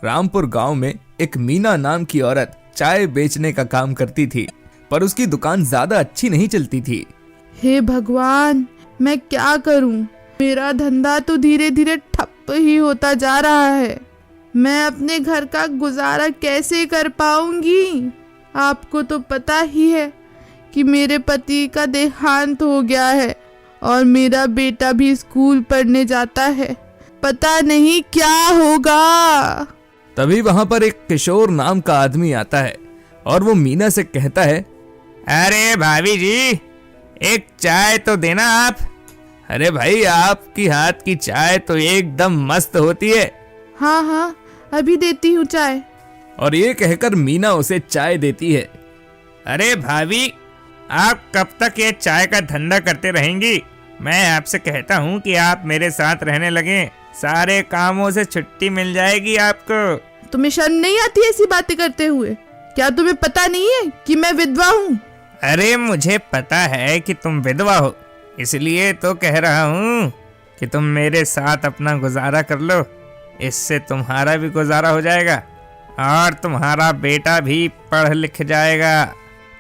रामपुर गांव में एक मीना नाम की औरत चाय बेचने का काम करती थी, पर उसकी दुकान ज्यादा अच्छी नहीं चलती थी। हे भगवान, मैं क्या करूं? मेरा धंधा तो धीरे धीरे ठप ही होता जा रहा है। मैं अपने घर का गुजारा कैसे कर पाऊंगी? आपको तो पता ही है कि मेरे पति का देहांत हो गया है और मेरा बेटा भी स्कूल पढ़ने जाता है। पता नहीं क्या होगा। तभी वहां पर एक किशोर नाम का आदमी आता है और वो मीना से कहता है, अरे भाभी जी, एक चाय तो देना आप। अरे भाई, आपकी हाथ की चाय तो एकदम मस्त होती है। हाँ हाँ, अभी देती हूँ चाय। और ये कहकर मीना उसे चाय देती है। अरे भाभी, आप कब तक ये चाय का धंधा करते रहेंगी? मैं आपसे कहता हूँ कि आप मेरे साथ रहने लगे, सारे कामों से छुट्टी मिल जाएगी आपको। तुम्हें शर्म नहीं आती ऐसी बातें करते हुए? क्या तुम्हें पता नहीं है कि मैं विधवा हूँ? अरे मुझे पता है कि तुम विधवा हो, इसलिए तो कह रहा हूँ कि तुम मेरे साथ अपना गुजारा कर लो। इससे तुम्हारा भी गुजारा हो जाएगा और तुम्हारा बेटा भी पढ़ लिख जाएगा।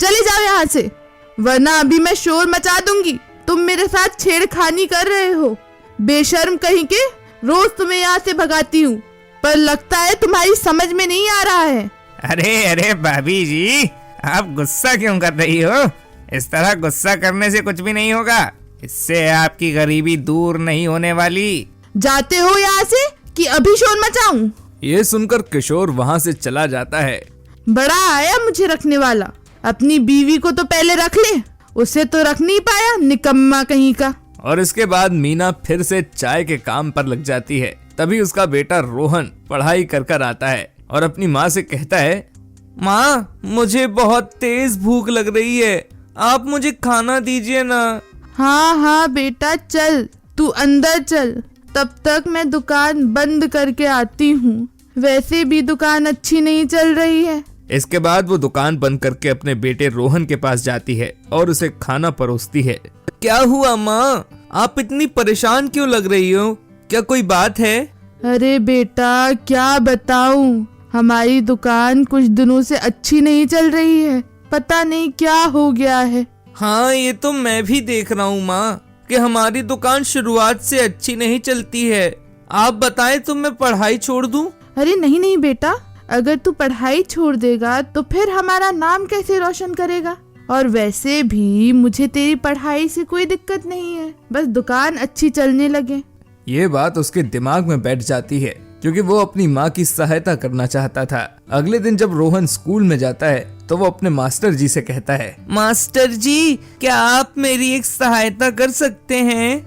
चले जाओ यहाँ से, वरना अभी मैं शोर मचा दूंगी। तुम मेरे साथ छेड़खानी कर रहे हो। बेशर्म कहीं के, रोज तुम्हें यहाँ से भगाती हूँ, पर लगता है तुम्हारी समझ में नहीं आ रहा है। अरे अरे भाभी जी, आप गुस्सा क्यों कर रही हो? इस तरह गुस्सा करने से कुछ भी नहीं होगा। इससे आपकी गरीबी दूर नहीं होने वाली। जाते हो यहाँ से कि अभी शोर मचाऊं? ये सुनकर किशोर वहाँ से चला जाता है। बड़ा आया मुझे रखने वाला। अपनी बीवी को तो पहले रख ले, उसे तो रख नहीं पाया, निकम्मा कहीं का। और इसके बाद मीना फिर से चाय के काम पर लग जाती है। तभी उसका बेटा रोहन पढ़ाई कर कर आता है और अपनी माँ से कहता है, माँ, मुझे बहुत तेज भूख लग रही है, आप मुझे खाना दीजिए ना। हाँ हाँ बेटा, चल तू अंदर चल, तब तक मैं दुकान बंद करके आती हूँ। वैसे भी दुकान अच्छी नहीं चल रही है। इसके बाद वो दुकान बंद करके अपने बेटे रोहन के पास जाती है और उसे खाना परोसती है। क्या हुआ माँ, आप इतनी परेशान क्यों लग रही हो? क्या कोई बात है? अरे बेटा, क्या बताऊं, हमारी दुकान कुछ दिनों से अच्छी नहीं चल रही है। पता नहीं क्या हो गया है। हाँ, ये तो मैं भी देख रहा हूँ माँ कि हमारी दुकान शुरुआत से अच्छी नहीं चलती है। आप बताएं तो मैं पढ़ाई छोड़ दूं? अरे नहीं नहीं बेटा, अगर तू पढ़ाई छोड़ देगा तो फिर हमारा नाम कैसे रोशन करेगा? और वैसे भी मुझे तेरी पढ़ाई से कोई दिक्कत नहीं है, बस दुकान अच्छी चलने लगे। ये बात उसके दिमाग में बैठ जाती है क्योंकि वो अपनी माँ की सहायता करना चाहता था। अगले दिन जब रोहन स्कूल में जाता है तो वो अपने मास्टर जी से कहता है, मास्टर जी, क्या आप मेरी एक सहायता कर सकते हैं?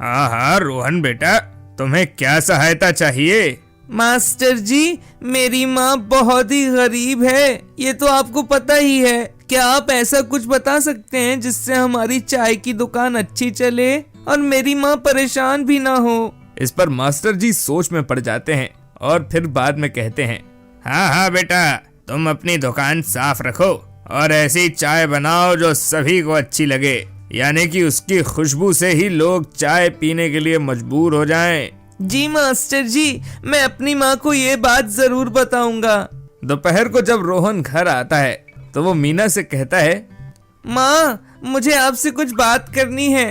हाँ हाँ रोहन बेटा, तुम्हें क्या सहायता चाहिए? मास्टर जी, मेरी माँ बहुत ही गरीब है, ये तो आपको पता ही है। क्या आप ऐसा कुछ बता सकते हैं जिससे हमारी चाय की दुकान अच्छी चले और मेरी माँ परेशान भी ना हो? इस पर मास्टर जी सोच में पड़ जाते हैं और फिर बाद में कहते हैं, हाँ हाँ बेटा, तुम अपनी दुकान साफ रखो और ऐसी चाय बनाओ जो सभी को अच्छी लगे, यानी कि उसकी खुशबू से ही लोग चाय पीने के लिए मजबूर हो जाएं। जी मास्टर जी, मैं अपनी माँ को ये बात जरूर बताऊंगा। दोपहर को जब रोहन घर आता है तो वो मीना से कहता है, माँ, मुझे आपसे कुछ बात करनी है।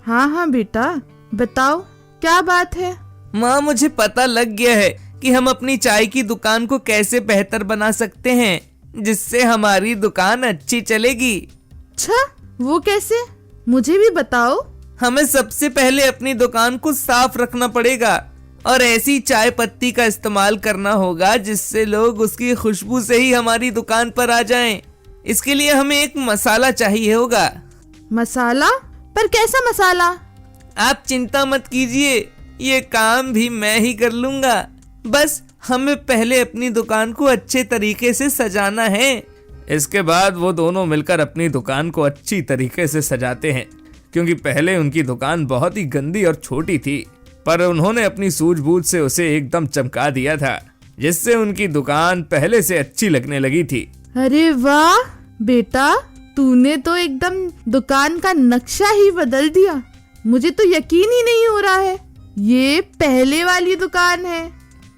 हाँ हाँ बेटा, बताओ क्या बात है? माँ, मुझे पता लग गया है कि हम अपनी चाय की दुकान को कैसे बेहतर बना सकते हैं जिससे हमारी दुकान अच्छी चलेगी। अच्छा, वो कैसे? मुझे भी बताओ। हमें सबसे पहले अपनी दुकान को साफ रखना पड़ेगा और ऐसी चाय पत्ती का इस्तेमाल करना होगा जिससे लोग उसकी खुशबू से ही हमारी दुकान पर आ जाएं। इसके लिए हमें एक मसाला चाहिए होगा। मसाला? पर कैसा मसाला? आप चिंता मत कीजिए, ये काम भी मैं ही कर लूंगा। बस हमें पहले अपनी दुकान को अच्छे तरीके से सजाना है। इसके बाद वो दोनों मिलकर अपनी दुकान को अच्छी तरीके से सजाते हैं क्योंकि पहले उनकी दुकान बहुत ही गंदी और छोटी थी, पर उन्होंने अपनी सूझबूझ से उसे एकदम चमका दिया था जिससे उनकी दुकान पहले से अच्छी लगने लगी थी। अरे वाह बेटा, तूने तो एकदम दुकान का नक्शा ही बदल दिया। मुझे तो यकीन ही नहीं हो रहा है ये पहले वाली दुकान है।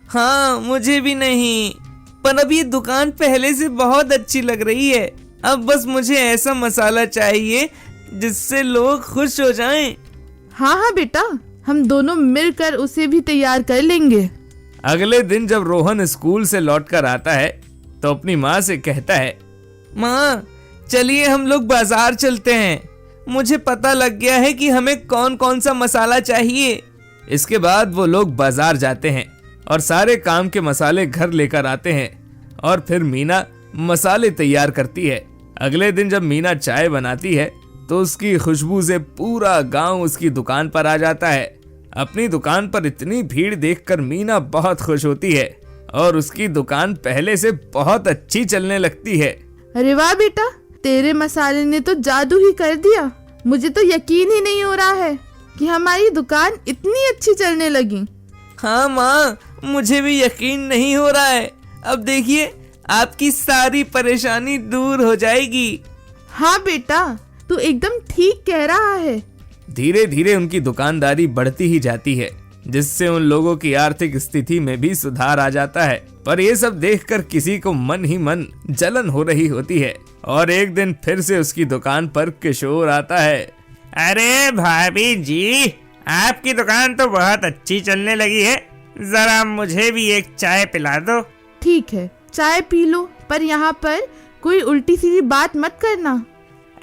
हाँ मुझे भी नहीं, पर अब ये दुकान पहले से बहुत अच्छी लग रही है। अब बस मुझे ऐसा मसाला चाहिए जिससे लोग खुश हो जाएं। हाँ हाँ बेटा, हम दोनों मिलकर उसे भी तैयार कर लेंगे। अगले दिन जब रोहन स्कूल से लौटकर आता है तो अपनी माँ से कहता है, माँ चलिए हम लोग बाजार चलते हैं, मुझे पता लग गया है कि हमें कौन कौन सा मसाला चाहिए। इसके बाद वो लोग बाजार जाते हैं और सारे काम के मसाले घर लेकर आते हैं और फिर मीना मसाले तैयार करती है। अगले दिन जब मीना चाय बनाती है तो उसकी खुशबू से पूरा गांव उसकी दुकान पर आ जाता है। अपनी दुकान पर इतनी भीड़ देखकर मीना बहुत खुश होती है और उसकी दुकान पहले से बहुत अच्छी चलने लगती है। अरे वाह बेटा, तेरे मसाले ने तो जादू ही कर दिया। मुझे तो यकीन ही नहीं हो रहा है कि हमारी दुकान इतनी अच्छी चलने लगी। हाँ माँ, मुझे भी यकीन नहीं हो रहा है। अब देखिए आपकी सारी परेशानी दूर हो जाएगी। हाँ बेटा, तू एकदम ठीक कह रहा है। धीरे धीरे उनकी दुकानदारी बढ़ती ही जाती है, जिससे उन लोगों की आर्थिक स्थिति में भी सुधार आ जाता है। पर ये सब देखकर किसी को मन ही मन जलन हो रही होती है और एक दिन फिर से उसकी दुकान पर किशोर आता है। अरे भाभी जी, आपकी दुकान तो बहुत अच्छी चलने लगी है, जरा मुझे भी एक चाय पिला दो। ठीक है, चाय पी लो, पर यहाँ पर कोई उल्टी सीधी बात मत करना।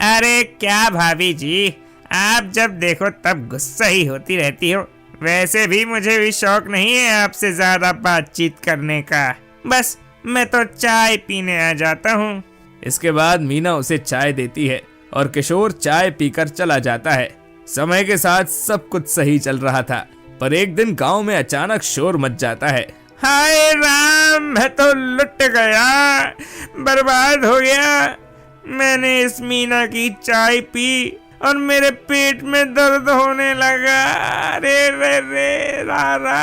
अरे क्या भाभी जी, आप जब देखो तब गुस्सा ही होती रहती हो। वैसे भी मुझे भी शौक नहीं है आपसे ज्यादा बातचीत करने का, बस मैं तो चाय पीने आ जाता हूँ। इसके बाद मीना उसे चाय देती है और किशोर चाय पीकर चला जाता है। समय के साथ सब कुछ सही चल रहा था, पर एक दिन गांव में अचानक शोर मच जाता है। हाय राम, मैं तो लुट गया, बर्बाद हो गया। मैंने इस मीना की चाय पी और मेरे पेट में दर्द होने लगा। रे रे रे रारा,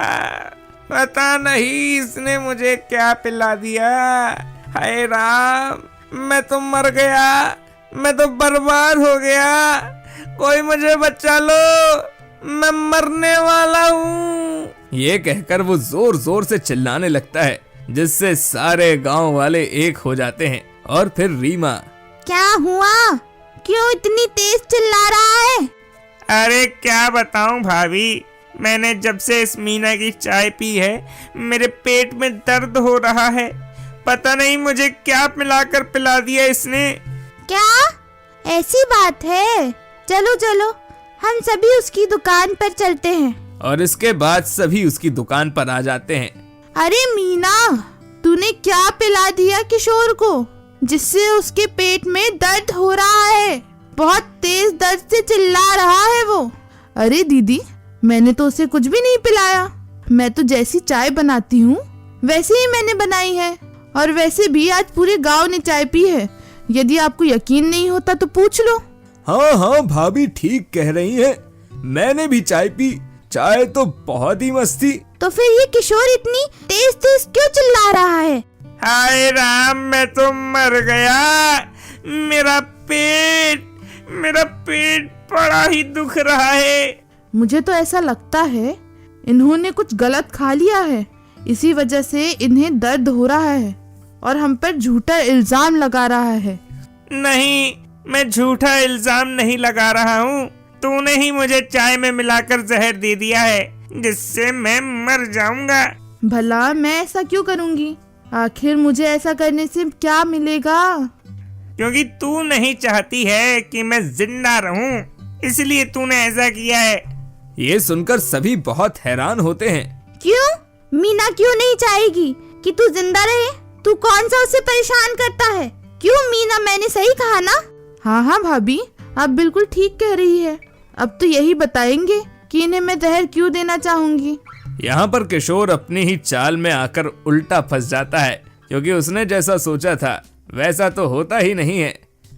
पता नहीं इसने मुझे क्या पिला दिया। हाय राम, मैं तो मर गया, मैं तो बर्बाद हो गया। कोई मुझे बचा लो, मैं मरने वाला हूँ। ये कहकर वो जोर जोर से चिल्लाने लगता है, जिससे सारे गांव वाले एक हो जाते हैं। और फिर रीमा, क्या हुआ? क्यों इतनी तेज चिल्ला रहा है? अरे क्या बताऊं भाभी, मैंने जब से इस मीना की चाय पी है मेरे पेट में दर्द हो रहा है। पता नहीं मुझे क्या मिलाकर पिला दिया इसने। क्या ऐसी बात है? चलो चलो, हम सभी उसकी दुकान पर चलते हैं। और इसके बाद सभी उसकी दुकान पर आ जाते हैं। अरे मीना, तूने क्या पिला दिया किशोर को, जिससे उसके पेट में दर्द हो रहा है? बहुत तेज दर्द से चिल्ला रहा है वो। अरे दीदी, मैंने तो उसे कुछ भी नहीं पिलाया। मैं तो जैसी चाय बनाती हूँ वैसे ही मैंने बनाई है, और वैसे भी आज पूरे गांव ने चाय पी है। यदि आपको यकीन नहीं होता तो पूछ लो। हाँ हाँ भाभी ठीक कह रही है, मैंने भी चाय पी, चाय तो बहुत ही मस्त थी। तो फिर ये किशोर इतनी तेज तेज क्यों चिल्ला रहा है? हाय राम, मैं तो मर गया। मेरा पेट बड़ा ही दुख रहा है। मुझे तो ऐसा लगता है इन्होंने कुछ गलत खा लिया है, इसी वजह से इन्हें दर्द हो रहा है और हम पर झूठा इल्जाम लगा रहा है। नहीं, मैं झूठा इल्जाम नहीं लगा रहा हूँ। तूने ही मुझे चाय में मिलाकर जहर दे दिया है, जिससे मैं मर जाऊंगा। भला मैं ऐसा क्यों करूँगी? आखिर मुझे ऐसा करने से क्या मिलेगा? क्योंकि तू नहीं चाहती है कि मैं जिंदा रहूं, इसलिए तूने ऐसा किया है। ये सुनकर सभी बहुत हैरान होते हैं। क्यों? मीना क्यों नहीं चाहेगी कि तू जिंदा रहे? तू कौन सा उसे परेशान करता है? क्यों मीना, मैंने सही कहा ना? हाँ हाँ भाभी, आप बिल्कुल ठीक कह रही है। अब तो यही बताएंगे कि इन्हें मैं जहर क्यों देना चाहूंगी। यहाँ पर किशोर अपनी ही चाल में आकर उल्टा फंस जाता है, क्योंकि उसने जैसा सोचा था वैसा तो होता ही नहीं है।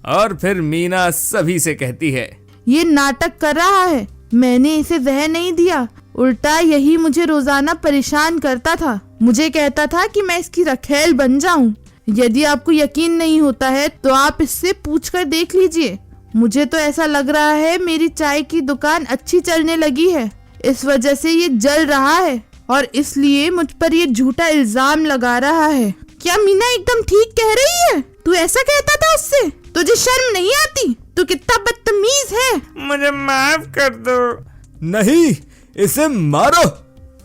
और फिर मीना सभी से कहती है, ये नाटक कर रहा है, मैंने इसे जहर नहीं दिया, उल्टा यही मुझे रोजाना परेशान करता था। मुझे कहता था कि मैं इसकी रखेल बन जाऊं। यदि आपको यकीन नहीं होता है तो आप इससे पूछकर देख लीजिए। मुझे तो ऐसा लग रहा है मेरी चाय की दुकान अच्छी चलने लगी है, इस वजह से ये जल रहा है। और इसलिए मुझ पर ये झूठा इल्जाम लगा रहा है। क्या मीना एकदम ठीक कह रही है? तू ऐसा कहता था उससे? तुझे शर्म नहीं आती? तू कितना बदतमीज है। मुझे माफ कर दो। नहीं, इसे मारो,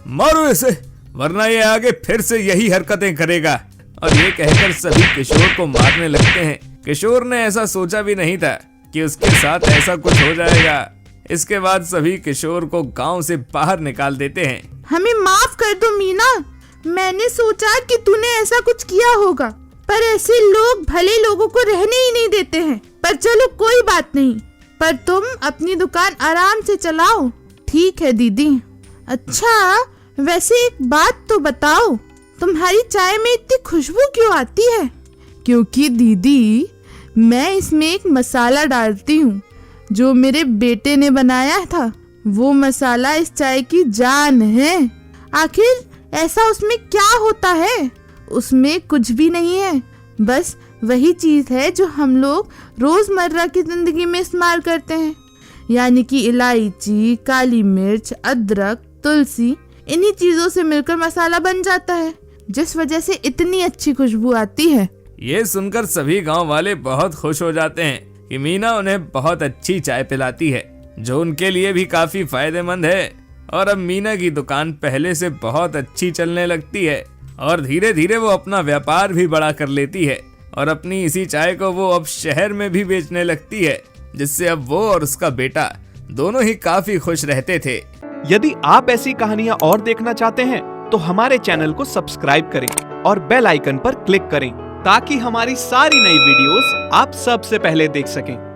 मारो इसे, वरना ये आगे फिर से यही हरकतें करेगा। और ये कहकर सभी किशोर को मारने लगते हैं। किशोर ने ऐसा सोचा भी नहीं था कि उसके साथ ऐसा कुछ हो जाएगा। इसके बाद सभी किशोर को गांव से बाहर निकाल देते हैं। हमें माफ कर दो मीना, मैंने सोचा कि तूने ऐसा कुछ किया होगा, पर ऐसे लोग भले लोगों को रहने ही नहीं देते हैं। पर चलो कोई बात नहीं, पर तुम अपनी दुकान आराम से चलाओ। ठीक है दीदी। अच्छा, वैसे एक बात तो बताओ, तुम्हारी चाय में इतनी खुशबू क्यों आती है? क्योंकि दीदी, मैं इसमें एक मसाला डालती हूँ जो मेरे बेटे ने बनाया था। वो मसाला इस चाय की जान है। आखिर ऐसा उसमें क्या होता है? उसमें कुछ भी नहीं है, बस वही चीज है जो हम लोग रोजमर्रा की जिंदगी में इस्तेमाल करते हैं, यानी कि इलायची, काली मिर्च, अदरक, तुलसी। इन्हीं चीजों से मिलकर मसाला बन जाता है, जिस वजह से इतनी अच्छी खुशबू आती है। ये सुनकर सभी गांव वाले बहुत खुश हो जाते हैं कि मीना उन्हें बहुत अच्छी चाय पिलाती है, जो उनके लिए भी काफी फायदेमंद है। और अब मीना की दुकान पहले से बहुत अच्छी चलने लगती है और धीरे धीरे वो अपना व्यापार भी बड़ा कर लेती है। और अपनी इसी चाय को वो अब शहर में भी बेचने लगती है, जिससे अब वो और उसका बेटा दोनों ही काफी खुश रहते थे। यदि आप ऐसी कहानियां और देखना चाहते हैं तो हमारे चैनल को सब्सक्राइब करें और बेल आइकन पर क्लिक करें, ताकि हमारी सारी नई वीडियोस आप सबसे पहले देख सकें।